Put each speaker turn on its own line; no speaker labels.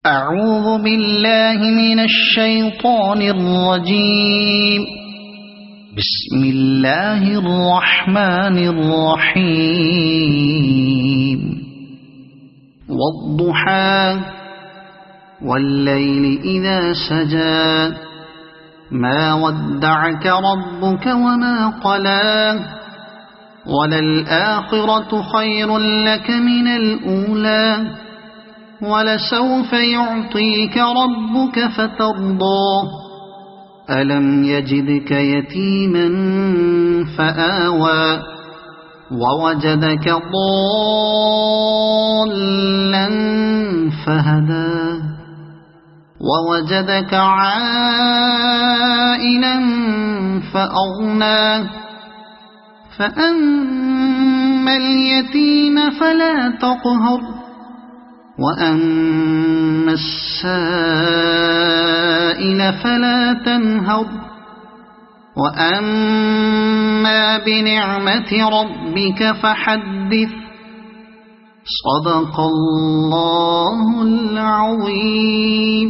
أعوذ بالله من الشيطان الرجيم. بسم الله الرحمن الرحيم. والضحى والليل إذا سجى ما ودعك ربك وما قلى وللآخرة خير لك من الأولى ولسوف يعطيك ربك فترضى ألم يجدك يتيما فآوى ووجدك ضالا فهدى ووجدك عائلا فأغنى فأما اليتيم فلا تقهر وأما السائل فلا تنهر وأما بنعمة ربك فحدث. صدق الله العظيم.